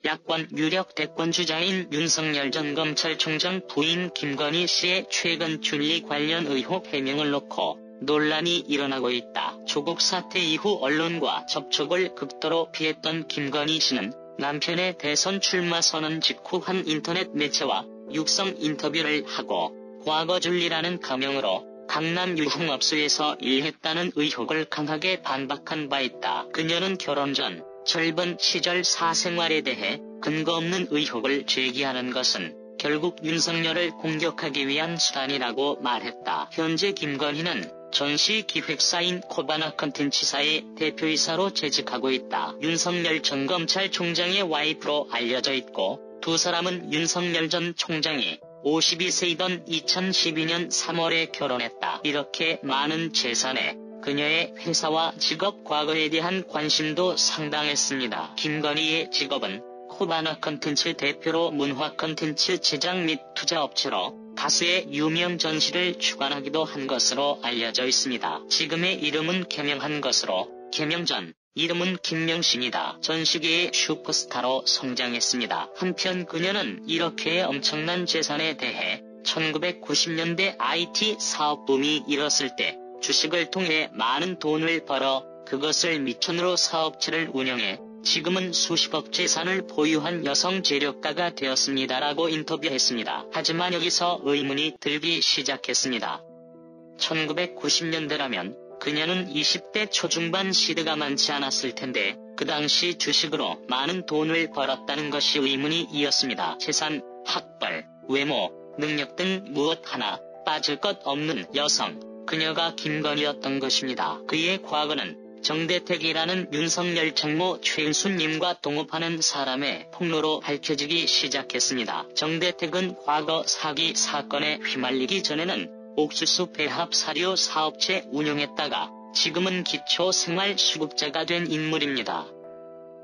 야권 유력 대권주자인 윤석열 전 검찰총장 부인 김건희 씨의 최근 줄리 관련 의혹 해명을 놓고 논란이 일어나고 있다. 조국 사태 이후 언론과 접촉을 극도로 피했던 김건희 씨는 남편의 대선 출마 선언 직후 한 인터넷 매체와 육성 인터뷰를 하고 과거 줄리라는 가명으로 강남 유흥업소에서 일했다는 의혹을 강하게 반박한 바 있다. 그녀는 결혼 전 젊은 시절 사생활에 대해 근거 없는 의혹을 제기하는 것은 결국 윤석열을 공격하기 위한 수단이라고 말했다. 현재 김건희는 전시 기획사인 코바나 컨텐츠사의 대표이사로 재직하고 있다. 윤석열 전 검찰총장의 와이프로 알려져 있고 두 사람은 윤석열 전 총장이 52세이던 2012년 3월에 결혼했다. 이렇게 많은 재산에 그녀의 회사와 직업 과거에 대한 관심도 상당했습니다. 김건희의 직업은 코바나 컨텐츠 대표로 문화 컨텐츠 제작 및 투자업체로 다수의 유명 전시를 주관하기도 한 것으로 알려져 있습니다. 지금의 이름은 개명한 것으로 개명 전 이름은 김명신이다. 전시계의 슈퍼스타로 성장했습니다. 한편 그녀는 이렇게 엄청난 재산에 대해 1990년대 IT 사업 붐이 일었을 때 주식을 통해 많은 돈을 벌어 그것을 미천으로 사업체를 운영해 지금은 수십억 재산을 보유한 여성 재력가가 되었습니다라고 인터뷰했습니다. 하지만 여기서 의문이 들기 시작했습니다. 1990년대라면 그녀는 20대 초중반 시대가 많지 않았을 텐데 그 당시 주식으로 많은 돈을 벌었다는 것이 의문이 이었습니다. 재산, 학벌, 외모, 능력 등 무엇 하나 빠질 것 없는 여성, 그녀가 김건희였던 것입니다. 그의 과거는 정대택이라는 윤석열 장모 최은수님과 동업하는 사람의 폭로로 밝혀지기 시작했습니다. 정대택은 과거 사기 사건에 휘말리기 전에는 옥수수 배합 사료 사업체 운영했다가 지금은 기초생활수급자가 된 인물입니다.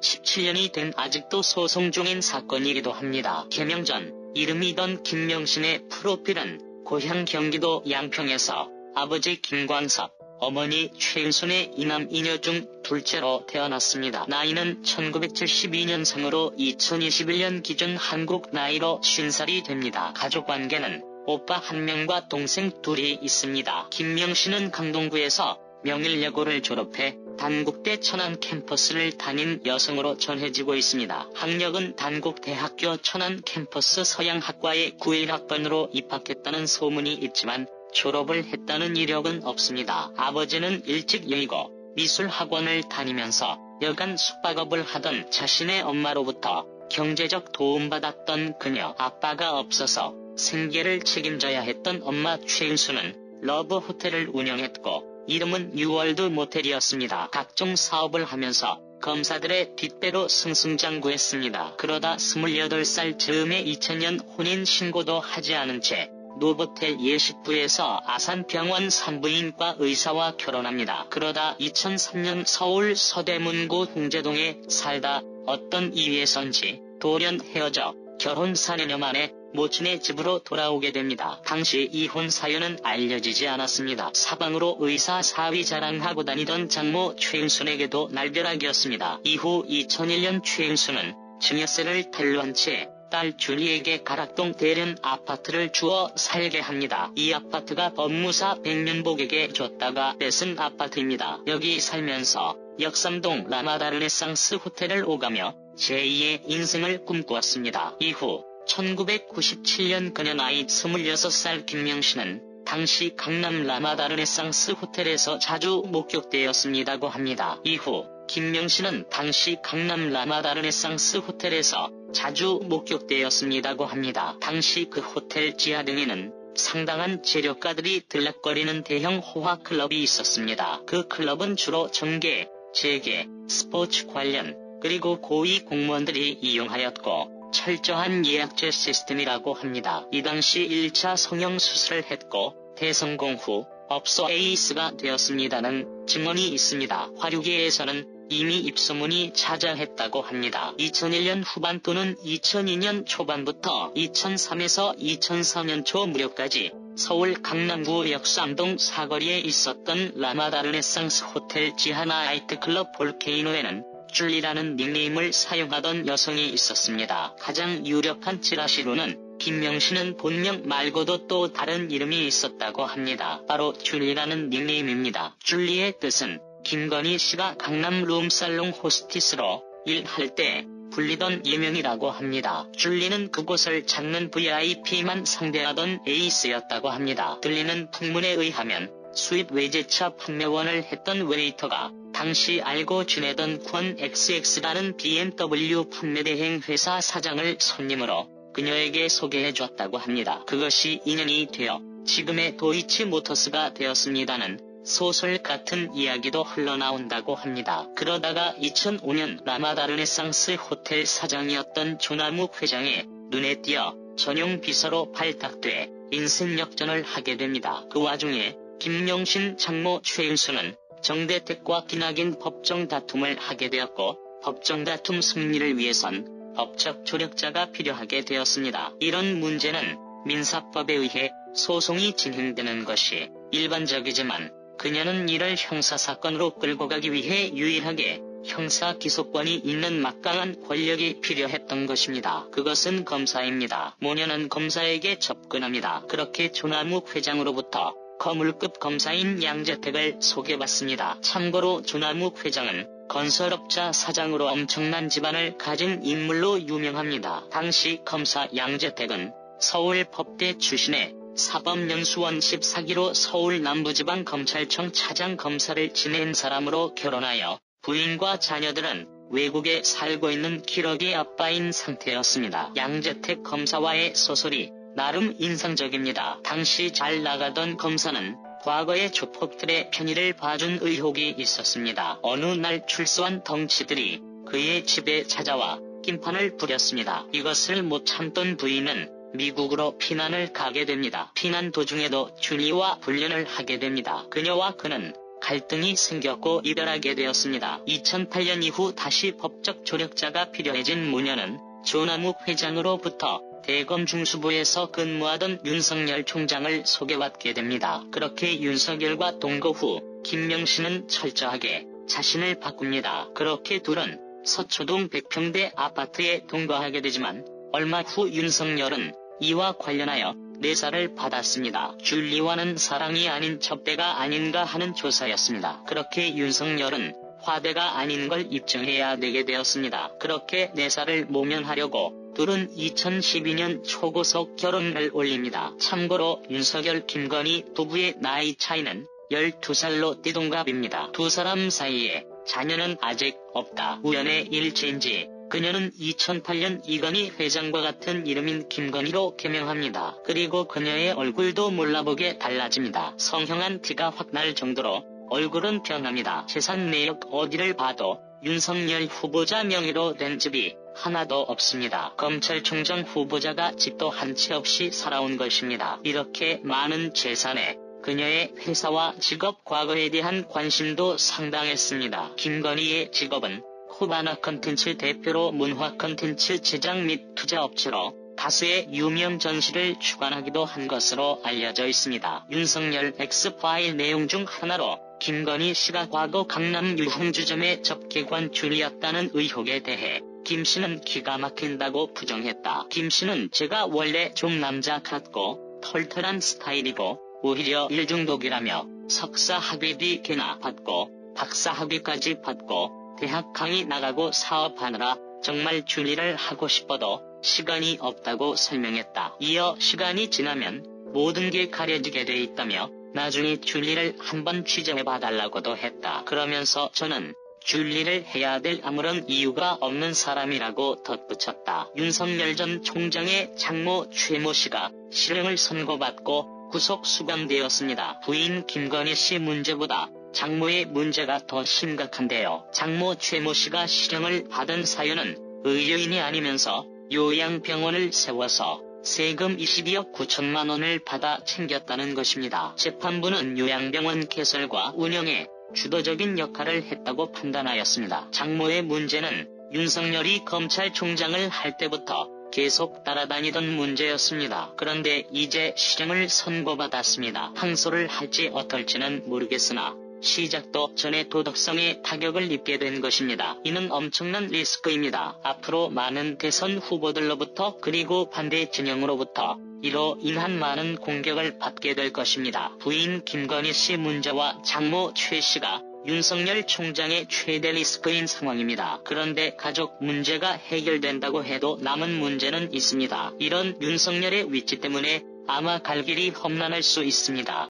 17년이 된 아직도 소송 중인 사건이기도 합니다. 개명 전 이름이던 김명신의 프로필은 고향 경기도 양평에서 아버지 김광석, 어머니 최은순의 이남 이녀 중 둘째로 태어났습니다. 나이는 1972년생으로 2021년 기준 한국 나이로 50살이 됩니다. 가족관계는 오빠 1명과 동생 2이 있습니다. 김명신은 강동구에서 명일여고를 졸업해 단국대 천안 캠퍼스를 다닌 여성으로 전해지고 있습니다. 학력은 단국대학교 천안 캠퍼스 서양학과에 91학번으로 입학했다는 소문이 있지만 졸업을 했다는 이력은 없습니다. 아버지는 일찍 여의고 미술학원을 다니면서 여간 숙박업을 하던 자신의 엄마로부터 경제적 도움받았던 그녀. 아빠가 없어서 생계를 책임져야 했던 엄마 최은수는 러브 호텔을 운영했고 이름은 뉴월드 모텔이었습니다. 각종 사업을 하면서 검사들의 뒷배로 승승장구했습니다. 그러다 28살 즈음에 2000년 혼인신고도 하지 않은 채 노보텔 예식부에서 아산병원 산부인과 의사와 결혼합니다. 그러다 2003년 서울 서대문구 홍제동에 살다 어떤 이유에선지 돌연 헤어져 결혼 4년여 만에 모친의 집으로 돌아오게 됩니다. 당시 이혼 사유는 알려지지 않았습니다. 사방으로 의사 사위 자랑하고 다니던 장모 최은순에게도 날벼락이었습니다. 이후 2001년 최은순은 증여세를 탈루한 채 딸 줄리에게 가락동 대련 아파트를 주어 살게 합니다. 이 아파트가 법무사 백년복에게 줬다가 뺏은 아파트입니다. 여기 살면서 역삼동 라마다 르네상스 호텔을 오가며 제2의 인생을 꿈꾸었습니다. 이후 1997년 그녀 나이 26살 김명신은 당시 강남 라마다 르네상스 호텔에서 자주 목격되었습니다고 합니다. 이후 김명신은 당시 강남 라마다 르네상스 호텔에서 자주 목격되었습니다고 합니다. 당시 그 호텔 지하 등에는 상당한 재력가들이 들락거리는 대형 호화 클럽이 있었습니다. 그 클럽은 주로 정계, 재계, 스포츠 관련, 그리고 고위 공무원들이 이용하였고 철저한 예약제 시스템이라고 합니다. 이 당시 1차 성형수술을 했고 대성공 후 업소 에이스가 되었습니다는 증언이 있습니다. 화류계에서는 이미 입소문이 자자했다고 합니다. 2001년 후반 또는 2002년 초반부터 2003에서 2004년 초 무렵까지 서울 강남구 역삼동 사거리에 있었던 라마다 르네상스 호텔 지하 나이트클럽 볼케이노에는 줄리라는 닉네임을 사용하던 여성이 있었습니다. 가장 유력한 찌라시로는 김명신은 본명 말고도 또 다른 이름이 있었다고 합니다. 바로 줄리라는 닉네임입니다. 줄리의 뜻은 김건희 씨가 강남 룸살롱 호스티스로 일할 때 불리던 예명이라고 합니다. 줄리는 그곳을 찾는 VIP만 상대하던 에이스였다고 합니다. 들리는 풍문에 의하면 수입 외제차 판매원을 했던 웨이터가 당시 알고 지내던 권 XX라는 BMW 판매대행 회사 사장을 손님으로 그녀에게 소개해줬다고 합니다. 그것이 인연이 되어 지금의 도이치모터스가 되었습니다는 소설 같은 이야기도 흘러나온다고 합니다. 그러다가 2005년 라마다 르네상스 호텔 사장이었던 조남욱 회장의 눈에 띄어 전용 비서로 발탁돼 인생 역전을 하게 됩니다. 그 와중에 김명신 장모 최일수는 정대택과 기나긴 법정 다툼을 하게 되었고 법정 다툼 승리를 위해선 법적 조력자가 필요하게 되었습니다. 이런 문제는 민사법에 의해 소송이 진행되는 것이 일반적이지만 그녀는 이를 형사사건으로 끌고 가기 위해 유일하게 형사기소권이 있는 막강한 권력이 필요했던 것입니다. 그것은 검사입니다. 모녀는 검사에게 접근합니다. 그렇게 조남욱 회장으로부터 거물급 검사인 양재택을 소개받습니다. 참고로 조남욱 회장은 건설업자 사장으로 엄청난 집안을 가진 인물로 유명합니다. 당시 검사 양재택은 서울법대 출신의 사법연수원 14기로 서울 남부지방검찰청 차장검사를 지낸 사람으로 결혼하여 부인과 자녀들은 외국에 살고 있는 기러기 아빠인 상태였습니다. 양재택 검사와의 소설이 나름 인상적입니다. 당시 잘 나가던 검사는 과거의 조폭들의 편의를 봐준 의혹이 있었습니다. 어느 날 출소한 덩치들이 그의 집에 찾아와 낌판을 부렸습니다. 이것을 못 참던 부인은 미국으로 피난을 가게 됩니다. 피난 도중에도 줄리와 불륜을 하게 됩니다. 그녀와 그는 갈등이 생겼고 이별하게 되었습니다. 2008년 이후 다시 법적 조력자가 필요해진 모녀는 조남욱 회장으로부터 대검 중수부에서 근무하던 윤석열 총장을 소개받게 됩니다. 그렇게 윤석열과 동거 후 김명신은 철저하게 자신을 바꿉니다. 그렇게 둘은 서초동 100평대 아파트에 동거하게 되지만 얼마 후 윤석열은 이와 관련하여 내사를 받았습니다. 줄리와는 사랑이 아닌 접대가 아닌가 하는 조사였습니다. 그렇게 윤석열은 화대가 아닌 걸 입증해야 되게 되었습니다. 그렇게 내사를 모면하려고 둘은 2012년 초고속 결혼을 올립니다. 참고로 윤석열 김건희 부부의 나이 차이는 12살로 띠동갑입니다. 두 사람 사이에 자녀는 아직 없다. 우연의 일치인지 그녀는 2008년 이건희 회장과 같은 이름인 김건희로 개명합니다. 그리고 그녀의 얼굴도 몰라보게 달라집니다. 성형한 티가 확 날 정도로 얼굴은 변합니다. 재산 내역 어디를 봐도 윤석열 후보자 명의로 된 집이 하나도 없습니다. 검찰총장 후보자가 집도 한 채 없이 살아온 것입니다. 이렇게 많은 재산에 그녀의 회사와 직업 과거에 대한 관심도 상당했습니다. 김건희의 직업은 후바나 컨텐츠 대표로 문화 컨텐츠 제작 및 투자업체로 다수의 유명 전시를 주관하기도 한 것으로 알려져 있습니다. 윤석열 X파일 내용 중 하나로 김건희 씨가 과거 강남 유흥주점의 접객관 줄이었다는 의혹에 대해 김 씨는 기가 막힌다고 부정했다. 김 씨는 제가 원래 좀 남자 같고 털털한 스타일이고 오히려 일중독이라며 석사 학위 뒤 개나 받고 박사 학위까지 받고 대학 강의 나가고 사업하느라 정말 줄리를 하고 싶어도 시간이 없다고 설명했다. 이어 시간이 지나면 모든 게 가려지게 돼 있다며 나중에 줄리를 한번 취재해봐달라고도 했다. 그러면서 저는 줄리를 해야 될 아무런 이유가 없는 사람이라고 덧붙였다. 윤석열 전 총장의 장모 최모 씨가 실형을 선고받고 구속 수감되었습니다. 부인 김건희 씨 문제보다 장모의 문제가 더 심각한데요. 장모 최모 씨가 실형을 받은 사유는 의료인이 아니면서 요양병원을 세워서 세금 22억 9천만 원을 받아 챙겼다는 것입니다. 재판부는 요양병원 개설과 운영에 주도적인 역할을 했다고 판단하였습니다. 장모의 문제는 윤석열이 검찰총장을 할 때부터 계속 따라다니던 문제였습니다. 그런데 이제 실형을 선고받았습니다. 항소를 할지 어떨지는 모르겠으나 시작도 전에 도덕성에 타격을 입게 된 것입니다. 이는 엄청난 리스크입니다. 앞으로 많은 대선 후보들로부터 그리고 반대 진영으로부터 이로 인한 많은 공격을 받게 될 것입니다. 부인 김건희 씨 문제와 장모 최 씨가 윤석열 총장의 최대 리스크인 상황입니다. 그런데 가족 문제가 해결된다고 해도 남은 문제는 있습니다. 이런 윤석열의 위치 때문에 아마 갈 길이 험난할 수 있습니다.